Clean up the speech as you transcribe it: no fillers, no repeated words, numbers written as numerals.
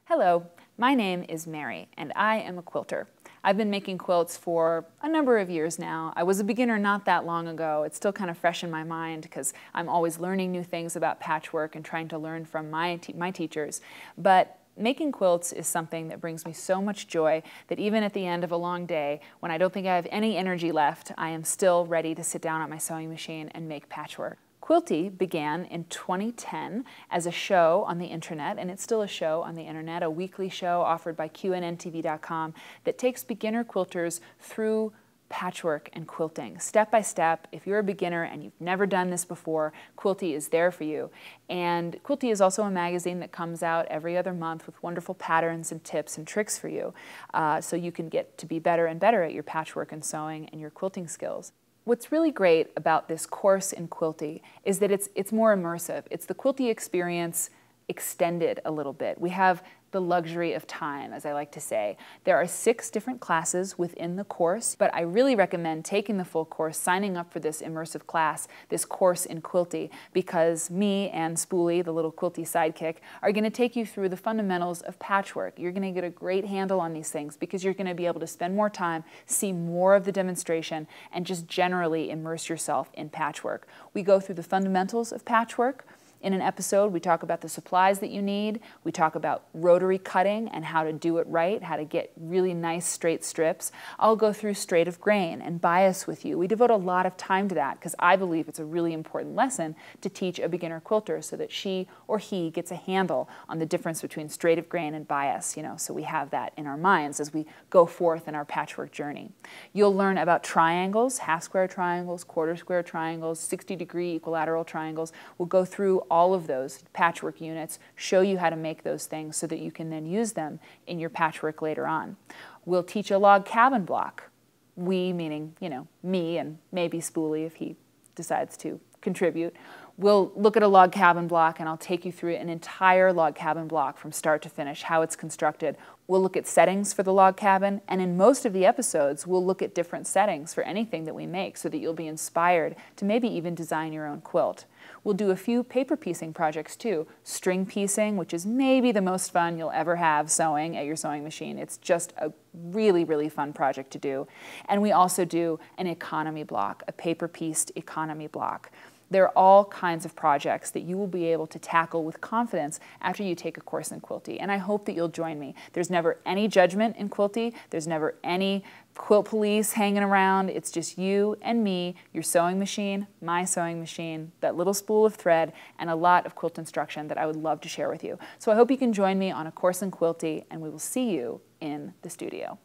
Hello, my name is Mary and I am a quilter. I've been making quilts for a number of years now. I was a beginner not that long ago. It's still kind of fresh in my mind because I'm always learning new things about patchwork and trying to learn from my teachers. But making quilts is something that brings me so much joy that even at the end of a long day, when I don't think I have any energy left, I am still ready to sit down at my sewing machine and make patchwork. Quilty began in 2010 as a show on the internet, and it's still a show on the internet, a weekly show offered by QNNTV.com that takes beginner quilters through patchwork and quilting, step by step. If you're a beginner and you've never done this before, Quilty is there for you. And Quilty is also a magazine that comes out every other month with wonderful patterns and tips and tricks for you, so you can get to be better and better at your patchwork and sewing and your quilting skills. What's really great about this course in Quilty is that it's more immersive. It's the Quilty experience extended a little bit. We have the luxury of time, as I like to say. There are 6 different classes within the course, but I really recommend taking the full course, signing up for this immersive class, this course in Quilty, because me and Spoolie, the little Quilty sidekick, are going to take you through the fundamentals of patchwork. You're going to get a great handle on these things because you're going to be able to spend more time, see more of the demonstration, and just generally immerse yourself in patchwork. We go through the fundamentals of patchwork. In an episode, we talk about the supplies that you need. We talk about rotary cutting and how to do it right, how to get really nice straight strips. I'll go through straight of grain and bias with you. We devote a lot of time to that because I believe it's a really important lesson to teach a beginner quilter so that she or he gets a handle on the difference between straight of grain and bias, so we have that in our minds as we go forth in our patchwork journey. You'll learn about triangles, half square triangles, quarter square triangles, 60-degree equilateral triangles. We'll go through all of those patchwork units, show you how to make those things so that you can then use them in your patchwork later on. We'll teach a log cabin block. We, meaning, me and maybe Spoolie if he decides to contribute. We'll look at a log cabin block and I'll take you through an entire log cabin block from start to finish, how it's constructed. We'll look at settings for the log cabin, and in most of the episodes, we'll look at different settings for anything that we make so that you'll be inspired to maybe even design your own quilt. We'll do a few paper piecing projects too. String piecing, which is maybe the most fun you'll ever have sewing at your sewing machine. It's just a really, really fun project to do. And we also do an economy block, a paper pieced economy block. There are all kinds of projects that you will be able to tackle with confidence after you take a course in Quilty, and I hope that you'll join me. There's never any judgment in Quilty. There's never any quilt police hanging around. It's just you and me, your sewing machine, my sewing machine, that little spool of thread, and a lot of quilt instruction that I would love to share with you. So I hope you can join me on a course in Quilty, and we will see you in the studio.